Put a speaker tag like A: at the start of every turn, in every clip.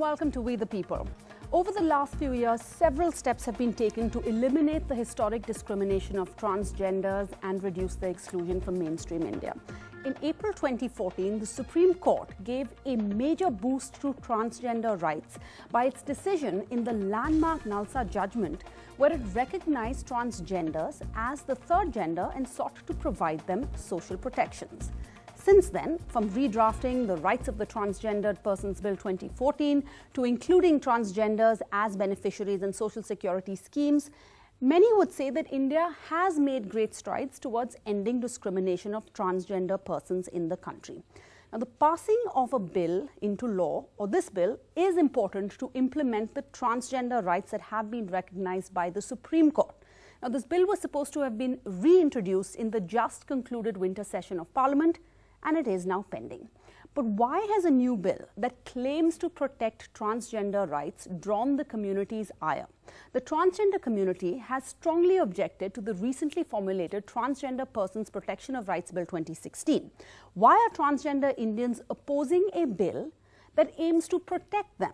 A: welcome to We the People. Over the last few years, several steps have been taken to eliminate the historic discrimination of transgenders and reduce their exclusion from mainstream India. In April 2014, the Supreme Court gave a major boost to transgender rights by its decision in the landmark Nalsa judgment, where it recognized transgenders as the third gender and sought to provide them social protections. Since then, from redrafting the Rights of the Transgender Persons Bill 2014 to including transgenders as beneficiaries in social security schemes, many would say that India has made great strides towards ending discrimination of transgender persons in the country. Now, the passing of a bill into law, or this bill, is important to implement the transgender rights that have been recognized by the Supreme Court. Now, this bill was supposed to have been reintroduced in the just concluded winter session of Parliament, and it is now pending. But why has a new bill that claims to protect transgender rights drawn the community's ire? The transgender community has strongly objected to the recently formulated Transgender Persons Protection of Rights Bill 2016. Why are transgender Indians opposing a bill that aims to protect them?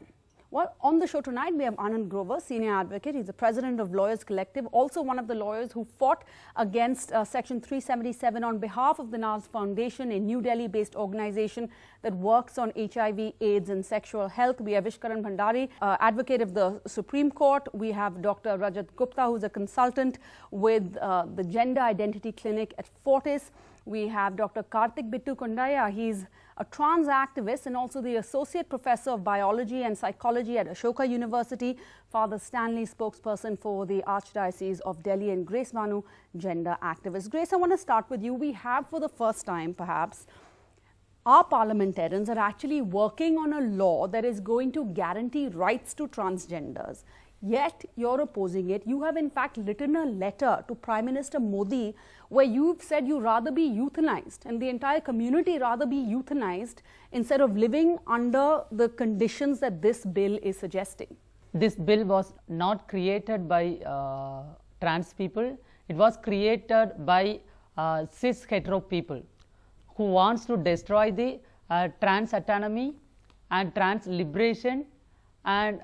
A: Well, on the show tonight, we have Anand Grover, senior advocate. He's the president of Lawyers Collective, also one of the lawyers who fought against Section 377 on behalf of the NAS Foundation, a New Delhi-based organization that works on HIV, AIDS and sexual health. We have Ishkaran Bhandari, advocate of the Supreme Court. We have Dr. Rajat Gupta, who's a consultant with the Gender Identity Clinic at Fortis. We have Dr. Karthik Bittu Kondaya. He's a trans activist and also the Associate Professor of Biology and Psychology at Ashoka University, Father Stanley, spokesperson for the Archdiocese of Delhi, and Grace Banu, gender activist. Grace, I want to start with you. We have, for the first time perhaps, our parliamentarians are actually working on a law that is going to guarantee rights to transgenders. Yet you're opposing it. You have in fact written a letter to Prime Minister Modi where you've said you rather be euthanized and the entire community rather be euthanized instead of living under the conditions that this bill is suggesting.
B: This bill was not created by trans people. It was created by cis hetero people who wants to destroy the trans autonomy and trans liberation, and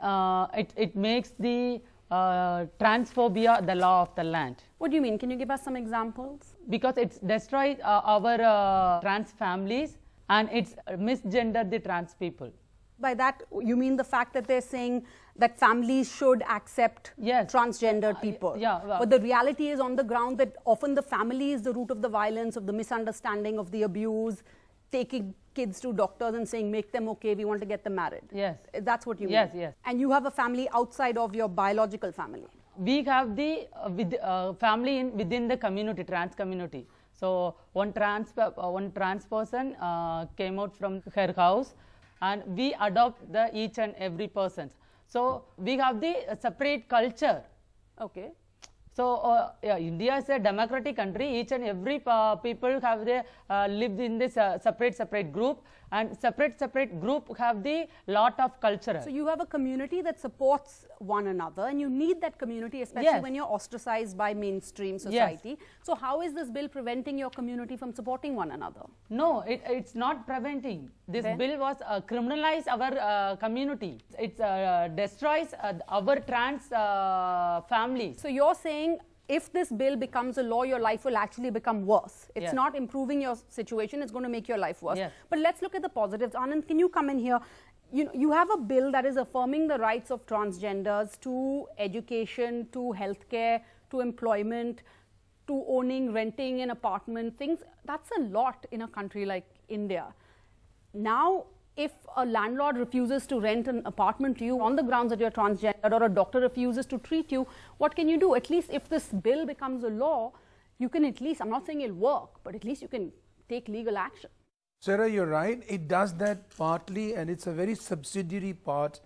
B: it makes the transphobia the law of the land.
A: What do you mean? Can you give us some examples?
B: Because it's destroyed our trans families and it's misgendered the trans people.
A: By that, you mean the fact that they're saying that families should accept transgendered people. But the reality is on the ground that often the family is the root of the violence, of the misunderstanding, of the abuse, taking kids to doctors and saying, make them okay, we want to get them married.
B: Yes.
A: That's what you mean?
B: Yes, yes.
A: And you have a family outside of your biological family?
B: We have the family within the community, trans community. So one trans person came out from her house and we adopt each and every person. So we have the separate culture.
A: Okay.
B: So India is a democratic country. Each and every people have lived in this separate group, and separate group have the lot of culture.
A: So you have a community that supports one another, and you need that community, especially when you're ostracized by mainstream society. So how is this bill preventing your community from supporting one another?
B: No, it's not preventing. This bill was criminalize our community. It destroys our trans families.
A: So you're saying if this bill becomes a law, your life will actually become worse. It's not improving your situation, it's going to make your life worse. But let's look at the positives. Anand, can you come in here? You have a bill that is affirming the rights of transgenders to education, to healthcare, to employment, to owning, renting an apartment, things. That's a lot in a country like India. Now, if a landlord refuses to rent an apartment to you on the grounds that you're transgender, or a doctor refuses to treat you, what can you do? At least if this bill becomes a law, you can at least, I'm not saying it'll work, but at least you can take legal action.
C: Sarah, you're right. It does that partly, and it's a very subsidiary part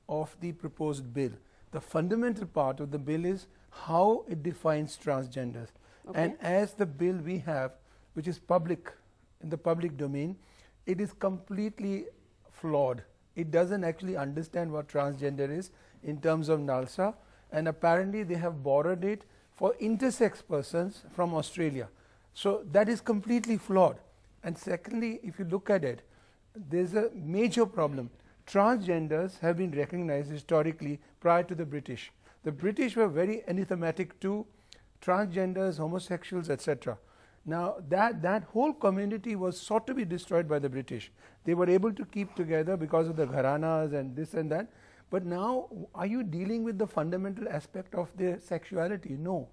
C: of the proposed bill. The fundamental part of the bill is how it defines transgenders. And as the bill we have, which is public, in the public domain, it is completely flawed. It doesn't actually understand what transgender is in terms of NALSA, and apparently they have borrowed it for intersex persons from Australia. So that is completely flawed. And secondly, if you look at it, there's a major problem. transgenders have been recognized historically prior to the British. The British were very anathematic to transgenders, homosexuals, etc. Now that whole community was sought to be destroyed by the British. They were able to keep together because of the gharanas and this and that. But now, are you dealing with the fundamental aspect of their sexuality? No,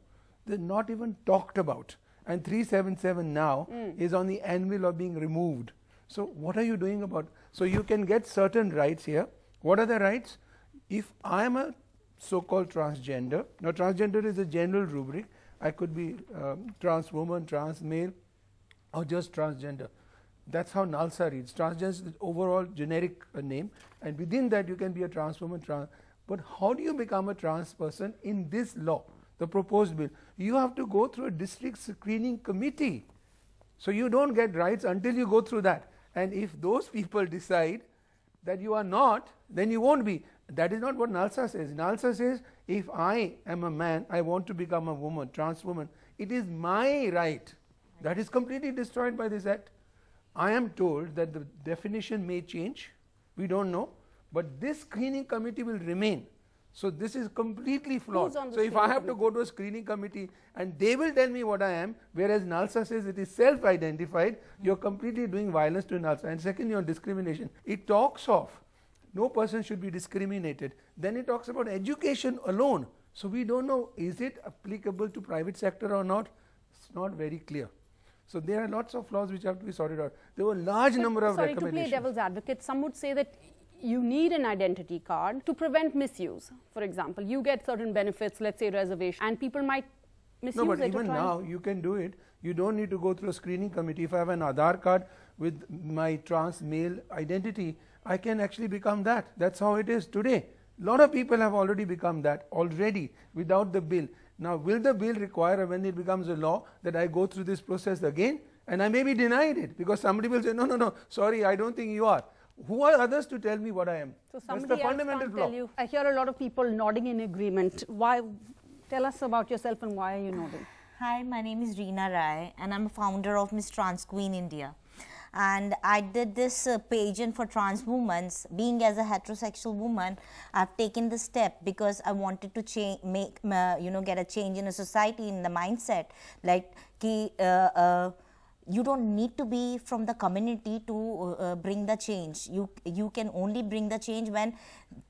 C: they're not even talked about. And 377 now is on the anvil of being removed. So what are you doing about? So you can get certain rights here. What are the rights? If I am a so-called transgender, now transgender is a general rubric. I could be trans woman, trans male, or just transgender. That's how NALSA reads. Transgender is the overall generic name, and within that you can be a trans woman, but how do you become a trans person in this law, the proposed bill? You have to go through a district screening committee. So you don't get rights until you go through that. And if those people decide that you are not, then you won't be. That is not what NALSA says. NALSA says, if I am a man, I want to become a woman, trans woman, it is my right. That is completely destroyed by this act. I am told that the definition may change, we don't know, but this screening committee will remain. So this is completely flawed. So if I have to go to a screening committee and they will tell me what I am, whereas NALSA says it is self-identified, you're completely doing violence to NALSA. And secondly, on discrimination, it talks of no person should be discriminated. Then it talks about education alone. So we don't know, is it applicable to private sector or not? It's not very clear. So there are lots of flaws which have to be sorted out. There were a large number of recommendations.
A: Sorry, to play devil's advocate, some would say that you need an identity card to prevent misuse. For example, you get certain benefits, let's say reservation, and people might misuse it.
C: No, but even now you can do it. You don't need to go through a screening committee. If I have an Aadhaar card with my trans male identity, I can actually become that. That's how it is today. A lot of people have already become that already without the bill. Now, will the bill require, when it becomes a law, that I go through this process again? And I may be denied it because somebody will say, no, sorry, I don't think you are. Who are others to tell me what I am?
A: So
C: that's the fundamental flaw.
A: Tell you. I hear a lot of people nodding in agreement. Why? Tell us about yourself and why are you nodding?
D: Hi, my name is Reena Rai and I'm a founder of Miss Trans Queen India. And I did this pageant for trans women. Being as a heterosexual woman, I've taken the step because I wanted to change, get a change in a society, in the mindset. Like, you don't need to be from the community to bring the change. You can only bring the change when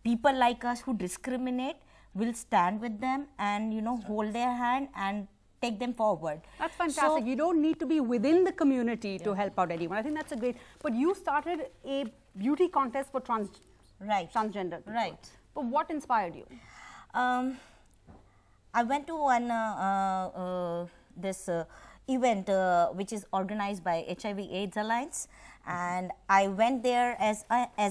D: people like us who discriminate will stand with them and hold their hand and take them forward.
A: That's fantastic. So, you don't need to be within the community to help out anyone. I think that's a great. But you started a beauty contest for transgender people.
D: Right.
A: But what inspired you?
D: I went to one this event which is organized by HIV/AIDS Alliance, and I went there as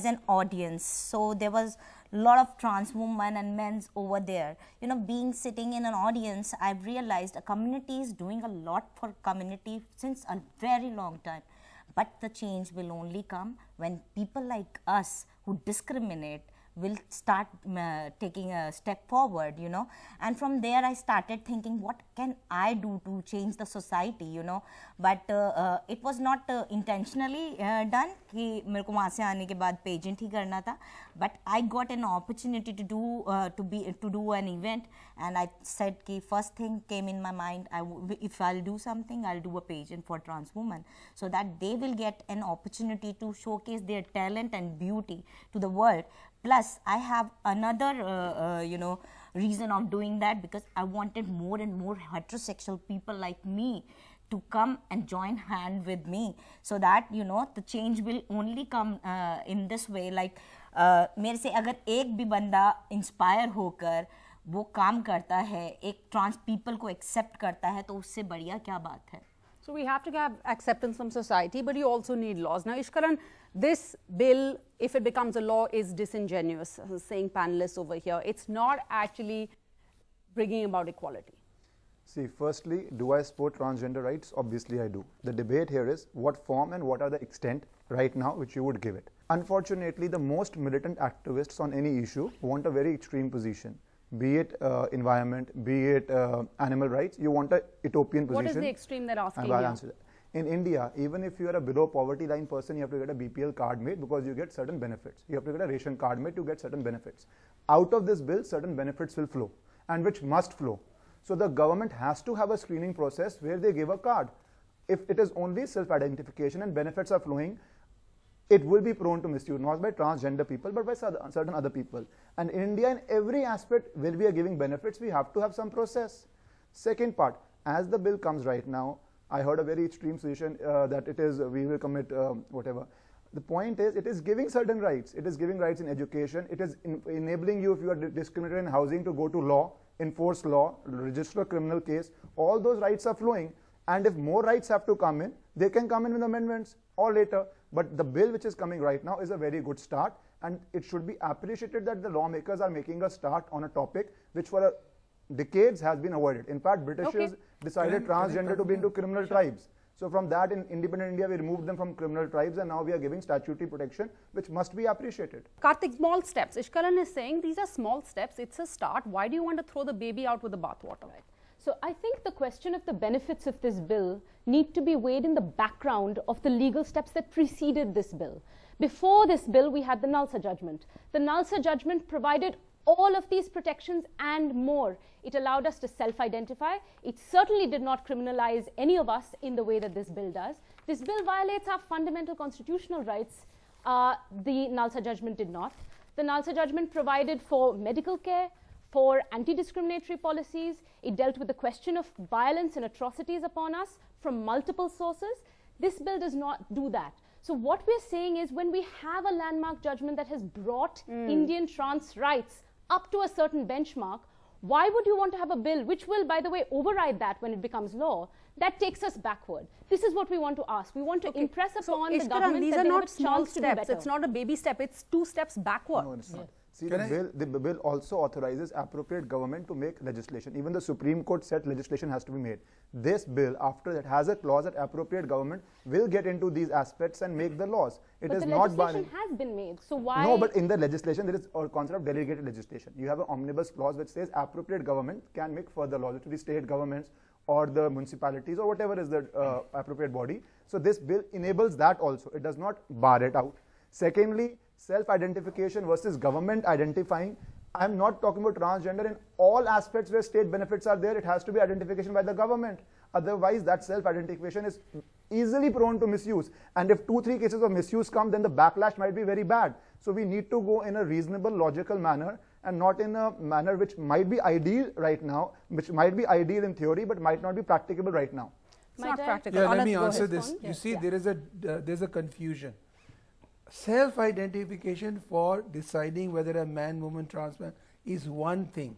D: an audience. So there was lot of trans women and men over there. Being sitting in an audience, I've realized a community is doing a lot for community since a very long time. But the change will only come when people like us who discriminate will start taking a step forward, and from there I started thinking, what can I do to change the society, but it was not intentionally done कि मेरे को वहाँ से आने के बाद pageant ही करना था, but I got an opportunity to do an event, and I said कि first thing came in my mind, if I'll do something, I'll do a pageant for trans women, so that they will get an opportunity to showcase their talent and beauty to the world. Plus, I have another, reason of doing that, because I wanted more and more heterosexual people like me to come and join hand with me, so that, the change will only come in this way. Like, मेरे से अगर एक भी बंदा inspire होकर वो काम करता है, एक trans people को accept करता है, तो उससे बढ़िया क्या बात है?
A: So we have to have acceptance from society, but you also need laws. Now, Ishkaran, this bill, if it becomes a law, is disingenuous, saying panelists over here. It's not actually bringing about equality.
E: See, firstly, do I support transgender rights? Obviously, I do. The debate here is what form and what are the extent right now which you would give it. Unfortunately, the most militant activists on any issue want a very extreme position. Be it environment, be it animal rights, you want a utopian position.
A: What is the extreme they're asking?
E: I'll answer that. In India, even if you are a below poverty line person, you have to get a BPL card made because you get certain benefits. You have to get a ration card made to get certain benefits. Out of this bill, certain benefits will flow and which must flow. So the government has to have a screening process where they give a card. If it is only self-identification and benefits are flowing, it will be prone to misuse, not by transgender people, but by certain other people. And in India, in every aspect where we are giving benefits, we have to have some process. Second part, as the bill comes right now, I heard a very extreme suggestion that it is, we will commit whatever. The point is, it is giving certain rights. It is giving rights in education. It is enabling you, if you are discriminated in housing, to go to law, enforce law, register a criminal case. All those rights are flowing. And if more rights have to come in, they can come in with amendments or later. But the bill which is coming right now is a very good start, and it should be appreciated that the lawmakers are making a start on a topic which for decades has been avoided. In fact, Britishers decided transgender to be into criminal tribes. So from that, in independent India, we removed them from criminal tribes, and now we are giving statutory protection, which must be appreciated.
A: Karthik, small steps. Ishkaran is saying these are small steps. It's a start. Why do you want to throw the baby out with the bathwater?
F: Right. So I think the question of the benefits of this bill need to be weighed in the background of the legal steps that preceded this bill. Before this bill, we had the Nalsa judgment. The Nalsa judgment provided all of these protections and more. It allowed us to self-identify. It certainly did not criminalize any of us in the way that this bill does. This bill violates our fundamental constitutional rights. The Nalsa judgment did not. The Nalsa judgment provided for medical care, for anti-discriminatory policies. It dealt with the question of violence and atrocities upon us from multiple sources. This bill does not do that. So what we're saying is, when we have a landmark judgment that has brought Indian trans rights up to a certain benchmark, why would you want to have a bill which will, by the way, override that when it becomes law? That takes us backward. This is what we want to ask. We want to impress upon the government
A: these
F: that
A: are
F: they have
A: not
F: a
A: small
F: chance to do
A: steps.
F: better.
A: It's not a baby step. It's 2 steps backward.
E: No, it's not. See, the bill also authorizes appropriate government to make legislation. Even the Supreme Court said legislation has to be made. This bill, after that, has a clause that appropriate government will get into these aspects and make the laws. It is not
F: the legislation has been made. So why?
E: No, but in the legislation, there is a concept of delegated legislation. You have an omnibus clause which says appropriate government can make further laws. It will be state governments or the municipalities or whatever is the appropriate body. So this bill enables that also. It does not bar it out. Secondly, self-identification versus government identifying. I'm not talking about transgender. In all aspects where state benefits are there, it has to be identification by the government. Otherwise, that self-identification is easily prone to misuse. And if 2-3 cases of misuse come, then the backlash might be very bad. So we need to go in a reasonable, logical manner, and not in a manner which might be ideal right now, which might be ideal in theory, but might not be practicable right now.
A: It's not practical.
C: Yeah, let me
A: Go
C: answer
A: ahead.
C: this. You see, there's a confusion. Self-identification for deciding whether a man, woman, trans man is one thing.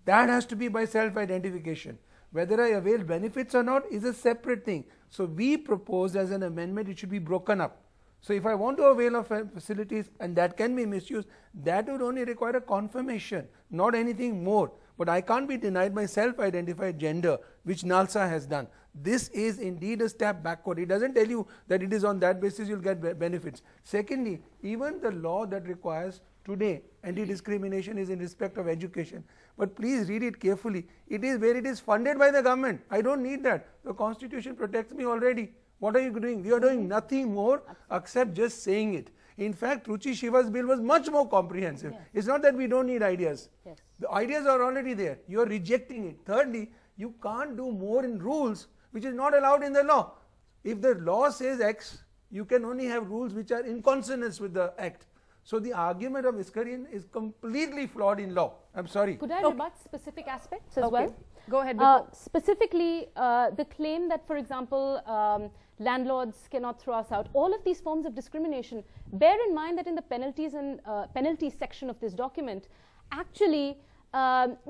C: That has to be by self-identification. Whether I avail benefits or not is a separate thing. So we proposed as an amendment it should be broken up. So if I want to avail of facilities and that can be misused, that would only require a confirmation, not anything more. But I can't be denied my self-identified gender, which NALSA has done. This is indeed a step backward. It doesn't tell you that it is on that basis you'll get benefits. Secondly, even the law that requires today anti-discrimination is in respect of education. But please read it carefully. It is where it is funded by the government. I don't need that. The Constitution protects me already. What are you doing? You are doing nothing more except just saying it. In fact, Ruchi Shiva's bill was much more comprehensive. Yes. It's not that we don't need ideas. Yes. The ideas are already there. You are rejecting it. Thirdly, you can't do more in rules which is not allowed in the law. If the law says X, you can only have rules which are in consonance with the act. So the argument of Iskarian is completely flawed in law. I'm sorry.
F: Could I rebut specific aspects as well?
A: Go ahead.
F: Specifically, the claim that, for example, landlords cannot throw us out. All of these forms of discrimination, bear in mind that in the penalties and penalties section of this document, actually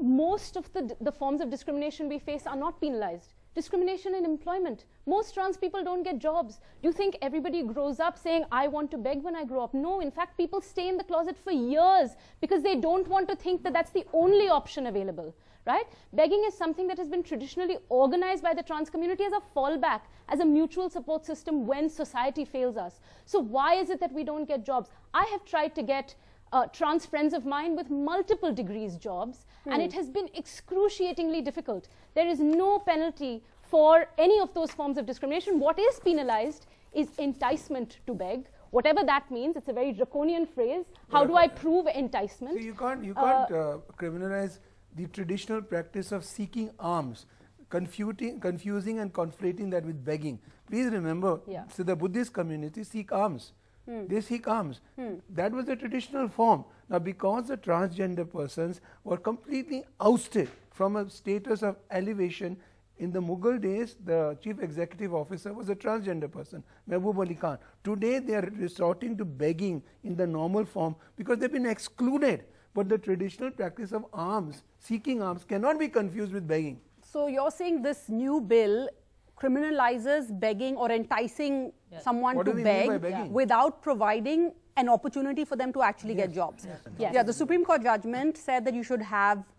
F: most of the forms of discrimination we face are not penalized. Discrimination in employment. Most trans people don't get jobs. Do you think everybody grows up saying, I want to beg when I grow up? No, in fact, people stay in the closet for years because they don't want to think that that's the only option available, right? Begging is something that has been traditionally organized by the trans community as a fallback, as a mutual support system when society fails us. So why is it that we don't get jobs? I have tried to get trans friends of mine with multiple degrees jobs, and it has been excruciatingly difficult. There is no penalty for any of those forms of discrimination. What is penalized is enticement to beg. Whatever that means, it's a very draconian phrase. How do I prove enticement?
C: So you can't criminalize the traditional practice of seeking alms, confusing and conflating that with begging. Please remember, so the Buddhist community seek alms. They seek alms. That was the traditional form. Now, because the transgender persons were completely ousted from a status of elevation, in the Mughal days, the chief executive officer was a transgender person, Mehboob Ali Khan. Today, they are resorting to begging in the normal form because they've been excluded. But the traditional practice of alms, seeking alms, cannot be confused with begging.
A: So you're saying this new bill criminalizes begging or enticing someone to beg without providing an opportunity for them to actually get jobs. Yeah, the Supreme Court judgment said that you should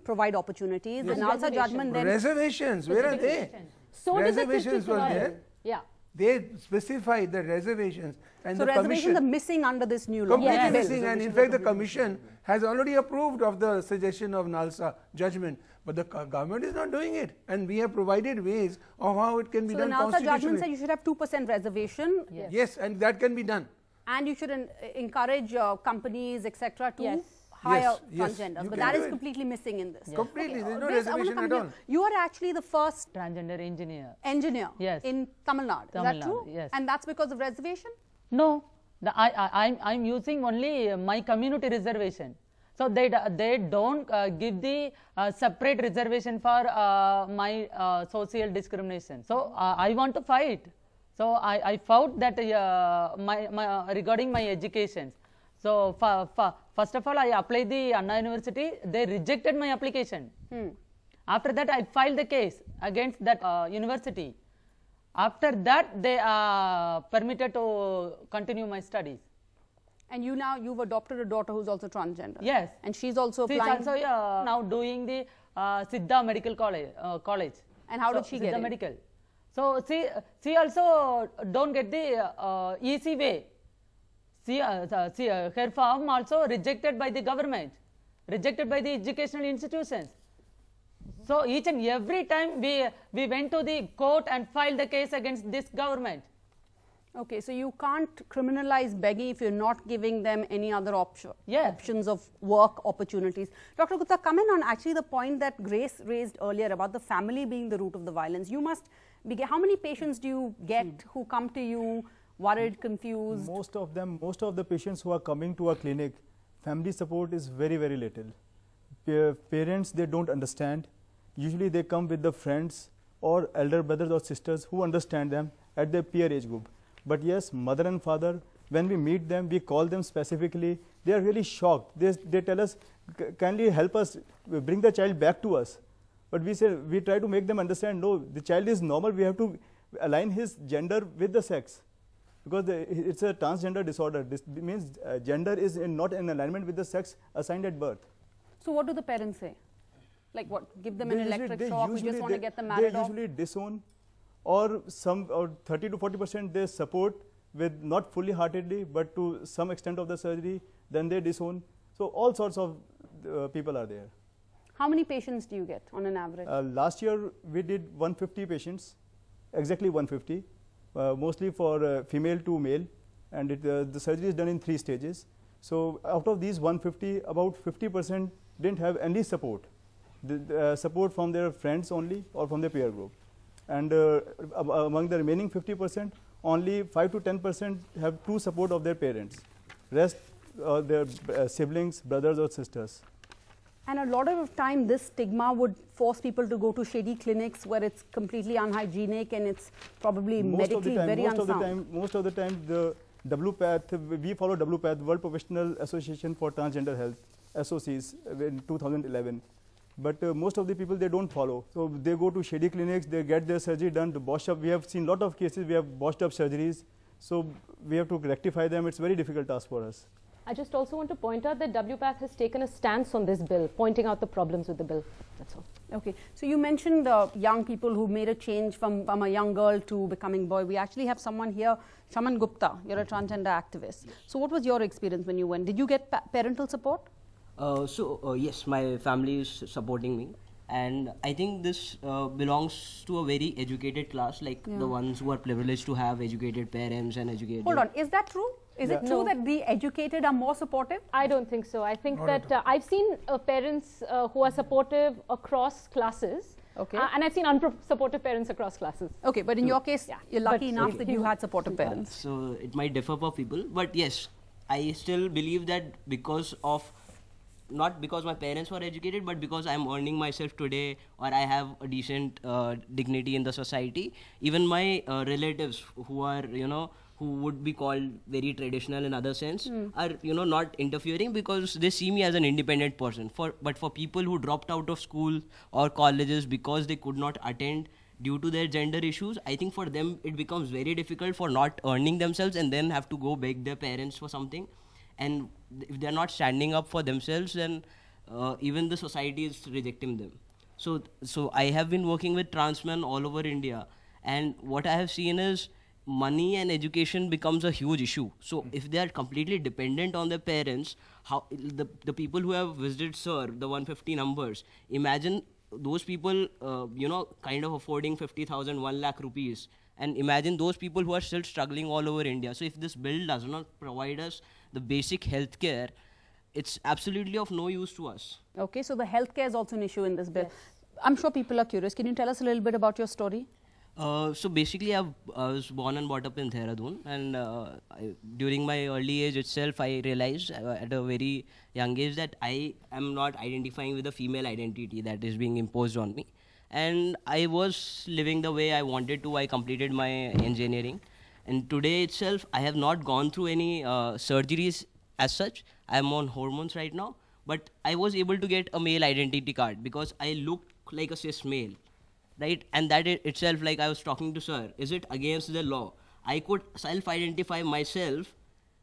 A: provide opportunities. The Nalsa judgment then...
C: Reservations, where are they?
F: So
C: reservations were there.
F: Yeah.
C: They specified the reservations. And
A: so
C: the
A: reservations are missing under this new law.
C: Completely missing, and in fact the Commission has already approved of the suggestion of Nalsa judgment. But the government is not doing it, and we have provided ways of how it can be done constitutionally.
A: So the Nalsa judgment said you should have 2% reservation.
C: Yes, and that can be done.
A: And you should encourage companies, etc., to hire transgenders. But that is completely missing in this.
C: Completely, there is no reservation at all.
A: You are actually the first
B: transgender engineer
A: in Tamil Nadu. Is that true?
B: Yes.
A: And that's because of reservation?
B: No, I'm using only my community reservation. So they don't give the separate reservation for my social discrimination. So I want to fight. So I found that regarding my education. So first of all, I applied the Anna University. They rejected my application. After that, I filed the case against that university. After that, they permitted to continue my studies.
A: And you've adopted a daughter who's also transgender.
B: Yes.
A: And she's also applying.
B: She's also now doing the Siddha Medical College.
A: And how did she get
B: Siddha
A: in?
B: Medical. So she also don't get the easy way. Her form also rejected by the government, rejected by the educational institutions. So each and every time we went to the court and filed the case against this government.
A: Okay, so you can't criminalize begging if you're not giving them any other options of work opportunities. Dr. Gupta, comment on actually the point that Grace raised earlier about the family being the root of the violence. You must be, how many patients do you get who come to you worried, confused?
G: Most of the patients who are coming to our clinic, family support is very, very little. Parents, they don't understand. Usually they come with the friends or elder brothers or sisters who understand them at their peer age group. But yes, mother and father, when we meet them, we call them specifically, they are really shocked. They tell us, kindly help us, bring the child back to us. But we try to make them understand, no, the child is normal, we have to align his gender with the sex. Because it's a transgender disorder. This means gender is not in alignment with the sex assigned at birth.
A: So what do the parents say? Like what, give them an electric shock, we just want to get them married off?
G: They usually disown, or 30 to 40% they support with not fully heartedly, but to some extent of the surgery, then they disown. So all sorts of people are there.
A: How many patients do you get on an average?
G: Last year we did 150 patients, exactly 150, mostly for female to male, and the surgery is done in 3 stages. So out of these 150, about 50% didn't have any support. Support from their friends only or from their peer group. And among the remaining 50%, only 5 to 10% have true support of their parents. Rest their siblings, brothers or sisters.
A: And a lot of time this stigma would force people to go to shady clinics where it's completely unhygienic and it's probably medically very unsound.
G: Most of the time the WPATH, we follow WPATH, World Professional Association for Transgender Health, SOCs, in 2011. But most of the people, they don't follow. So they go to shady clinics, they get their surgery done to botch up. We have seen a lot of cases, we have botched up surgeries. So we have to rectify them. It's a very difficult task for us.
F: I just also want to point out that WPATH has taken a stance on this bill, pointing out the problems with the bill. That's all.
A: Okay. So you mentioned young people who made a change from a young girl to becoming boy. We actually have someone here, Shaman Gupta. You're a transgender activist. So what was your experience when you went? Did you get parental support?
H: Yes, my family is supporting me. And I think this belongs to a very educated class, like the ones who are privileged to have educated parents and educated.
A: Hold on, is that true? Is it true that the educated are more supportive?
F: I don't think so. I think that I've seen parents who are supportive across classes.
A: Okay.
F: And I've seen unsupportive parents across classes.
A: Okay, but in your case, you're lucky
F: But
A: enough that you had supportive parents.
H: So it might differ for people, but yes, I still believe that because of, not because my parents were educated, but because I'm earning myself today, or I have a decent dignity in the society, even my relatives who are, who would be called very traditional in other sense, are, not interfering because they see me as an independent person. But for people who dropped out of school or colleges because they could not attend due to their gender issues, I think for them it becomes very difficult for not earning themselves and then have to go beg their parents for something. And if they're not standing up for themselves, then even the society is rejecting them. So I have been working with trans men all over India, and what I have seen is money and education becomes a huge issue. So if they are completely dependent on their parents, how the people who have visited SIR, the 150 numbers, imagine those people, kind of affording 50,000, 1 lakh rupees. And imagine those people who are still struggling all over India. So if this bill does not provide us the basic health care, it's absolutely of no use to us.
A: Okay, so the healthcare is also an issue in this bill. Yes. I'm sure people are curious. Can you tell us a little bit about your story?
H: So basically, I was born and brought up in Dehradun, and during my early age itself, I realized at a very young age that I am not identifying with the female identity that is being imposed on me. And I was living the way I wanted to. I completed my engineering, and today itself, I have not gone through any surgeries as such. I am on hormones right now, but I was able to get a male identity card because I look like a cis male. Right, and that itself, like I was talking to sir, is it against the law? I could self-identify myself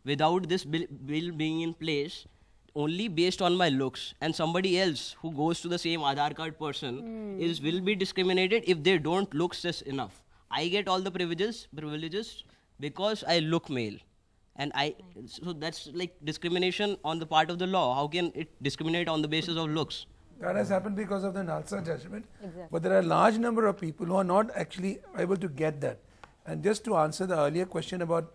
H: without this bill being in place, only based on my looks, and somebody else who goes to the same Aadhaar card person will be discriminated if they don't look cis enough. I get all the privileges because I look male, and so that's like discrimination on the part of the law. How can it discriminate on the basis of looks?
C: That has happened because of the Nalsa judgment.
A: Exactly.
C: But there are a large number of people who are not actually able to get that. And just to answer the earlier question about,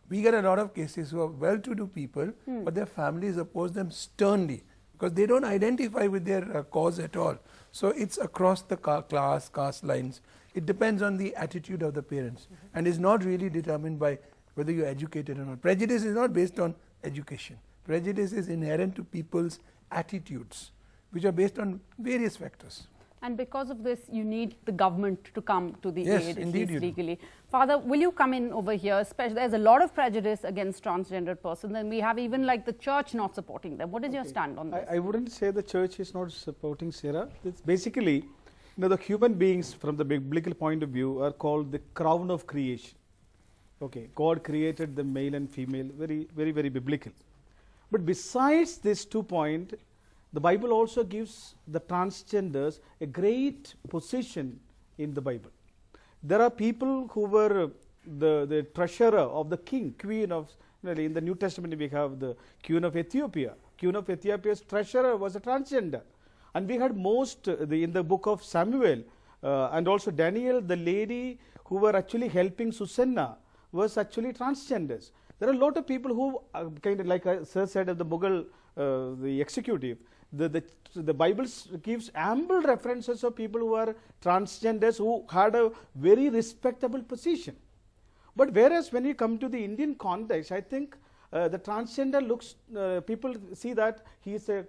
C: we get a lot of cases who are well-to-do people, but their families oppose them sternly because they don't identify with their cause at all. So it's across the caste lines. It depends on the attitude of the parents and is not really determined by whether you're educated or not. Prejudice is not based on education. Prejudice is inherent to people's attitudes, which are based on various factors.
A: And because of this, you need the government to come to the aid, at
C: indeed
A: least legally. Father, will you come in over here? There's a lot of prejudice against transgender persons, and we have even like the church not supporting them. What is your stand on this?
I: I wouldn't say the church is not supporting Sarah. It's basically, the human beings from the biblical point of view are called the crown of creation. Okay, God created the male and female, very, very, very biblical. But besides these 2 points, the Bible also gives the transgenders a great position in the Bible. There are people who were the treasurer of the king, queen of, in the New Testament we have the queen of Ethiopia. Queen of Ethiopia's treasurer was a transgender. And we had in the book of Samuel and also Daniel, the lady who were actually helping Susanna was actually transgenders. There are a lot of people who kind of, like Sir said, of the Mughal, the executive, the Bible gives ample references of people who are transgenders who had a very respectable position. But whereas when you come to the Indian context, I think the transgender looks, people see that he is a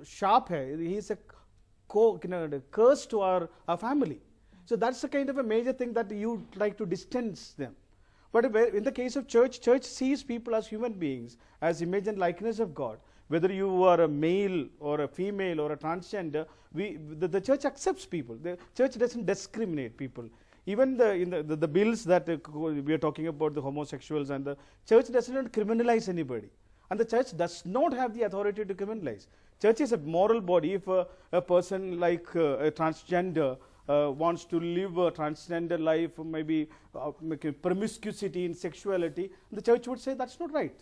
I: sharp hair, he is a curse to our family. So that's the kind of a major thing that you like to distance them. But in the case of church sees people as human beings, as image and likeness of God. Whether you are a male or a female or a transgender, the church accepts people. The church doesn't discriminate people. Even in the bills that we are talking about, the homosexuals, and the church does not criminalize anybody. And the church does not have the authority to criminalize. Church is a moral body. If a person like a transgender wants to live a transgender life, maybe promiscuity in sexuality, the church would say that's not right.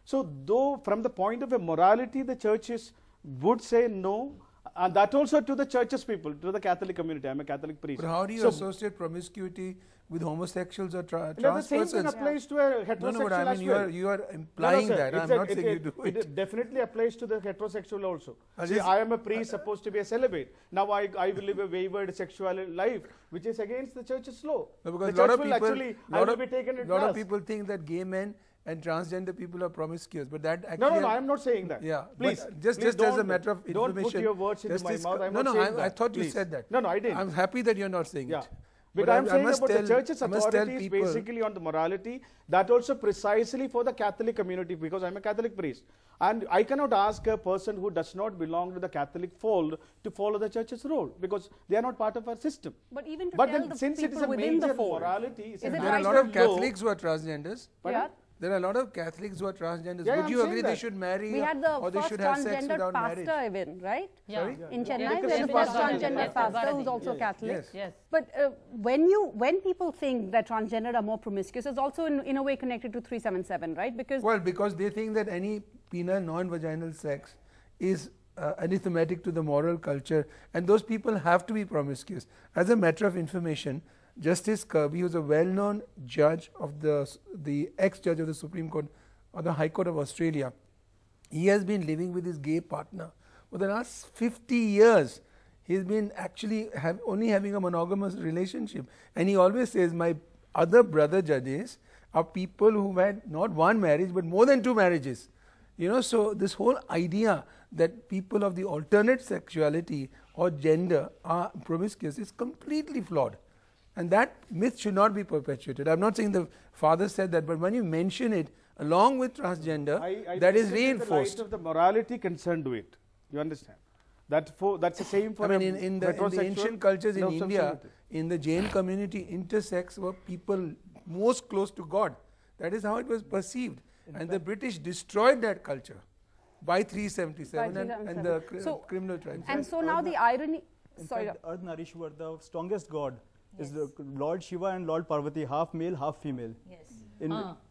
I: So though from the point of a morality, the churches would say no, And that also to the churches people, to the Catholic community. I'm a Catholic priest.
C: But how do you
I: So,
C: associate promiscuity with homosexuals or trans
I: the same thing
C: persons?
I: applies to a heterosexual
C: No, but I
I: as
C: mean,
I: well.
C: you are implying
I: sir,
C: that. I'm not saying you do it.
I: It definitely applies to the heterosexual also.
C: I
I: See,
C: just-
I: I am a priest supposed to be a celibate. Now I will live a wayward sexual life, which is against the church's law.
C: No, because
I: the
C: a lot
I: church
C: of
I: will
C: people,
I: actually, I will be taken at
C: lot of
I: task.
C: people think that gay men and transgender people are promiscuous, but that actually
I: No, I am not saying that.
C: Yeah,
I: please,
C: but just
I: please
C: as a
I: don't-
C: matter of
I: don't
C: information.
I: put your words into
C: just
I: my
C: this
I: mouth. I'm
C: no,
I: not
C: no,
I: saying that.
C: I thought you
I: Please.
C: said that.
I: No, I didn't.
C: I'm happy that you're not saying
I: Yeah.
C: it.
I: But
C: But
I: I'm saying
C: must
I: about the
C: tell-
I: church's
C: I must tell
I: authorities
C: people-
I: basically on the morality, that also precisely for the Catholic community, because I'm a Catholic priest. And I cannot ask a person who does not belong to the Catholic fold to follow the church's role, because they are not part of our system.
A: But even to
I: But
A: tell
I: then
A: the
I: since it is
A: people
I: a
A: within the
I: major
A: fold,
I: morality, it's
A: is
I: a
A: it
C: There are a
A: right
C: lot
A: to
C: of Catholics who are transgenders.
A: Yeah.
C: There are a lot of Catholics who are transgenders.
I: Yeah,
C: Would
I: I'm
C: you
I: saying
C: agree they
I: that.
C: should marry
A: We had the
C: or they
A: first
C: should have sex
A: transgender
C: without
A: pastor
C: marriage?
A: even, right?
B: Yeah.
C: Sorry?
A: In Chennai, we
I: Christian
A: had the first
I: pastor.
A: transgender
B: Yes,
A: pastor
B: Bharati.
A: who's also
I: Yes.
A: Catholic.
C: Yes.
B: Yes.
A: But when people think that transgender are more promiscuous, it's also in a way connected to 377, right? Because
C: Well, because they think that any penile non-vaginal sex is anathematic to the moral culture, and those people have to be promiscuous. As a matter of information, Justice Kirby, who is a well-known judge of the ex-judge of the Supreme Court or the High Court of Australia, he has been living with his gay partner for the last 50 years. He's been actually only having a monogamous relationship, and he always says, my other brother judges are people who had not one marriage but more than 2 marriages. You know, so this whole idea that people of the alternate sexuality or gender are promiscuous is completely flawed, and that myth should not be perpetuated. I'm not saying the father said that, but when you mention it along with transgender,
I: I
C: that is
I: mentioned in the
C: reinforced.
I: light of the morality concerned to it. You understand? That's the same for
C: I mean, in the
I: heterosexual
C: ancient cultures in
I: no
C: India,
I: substitute.
C: in the Jain community, intersex were people most close to God. That is how it was perceived. And the British destroyed that culture by 377
A: By
C: and the
A: 377. So-
C: criminal tribes.
A: and so now the irony.
G: In
A: Sorry.
G: fact, Ardhanarishwar, the strongest god, is the Lord Shiva and Lord Parvati, half male, half female.
D: Yes.
G: In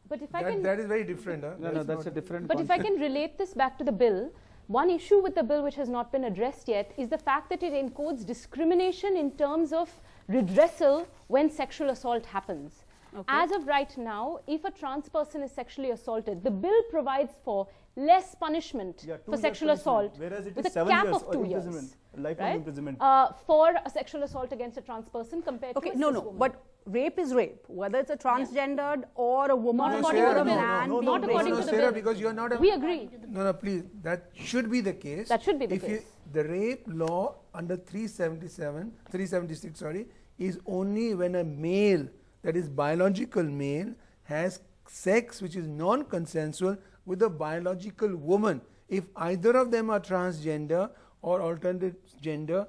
F: But if I can
C: That is very different. Huh?
I: No, that's a different
F: But if I can relate this back to the bill, one issue with the bill which has not been addressed yet is the fact that it encodes discrimination in terms of redressal when sexual assault happens.
A: Okay.
F: As of right now, if a trans person is sexually assaulted, the bill provides for less punishment
G: Yeah, 2
F: for
G: years
F: sexual
G: punishment,
F: assault
G: whereas it
F: with
G: is
F: a
G: 7
F: cap
G: years
F: of
G: or
F: 2 years.
G: imprisonment, lifelong
F: right?
G: imprisonment.
F: For a sexual assault against a trans person compared
A: Okay,
F: to a
A: no,
F: cis
A: no,
F: woman.
A: but rape is rape, whether it's a transgendered or a woman
F: Not
A: or
F: according to
A: a
F: the bill.
A: man.
G: No,
A: being
F: Not
A: raped.
F: according
C: no,
F: to the
C: Sarah,
F: bill.
C: because you are not a...
F: We agree.
C: No, please, that should be the case.
F: That should be the
C: if
F: case.
C: The rape law under 376, sorry, is only when a male, that is biological male, has sex which is non-consensual with a biological woman. If either of them are transgender or alternate gender,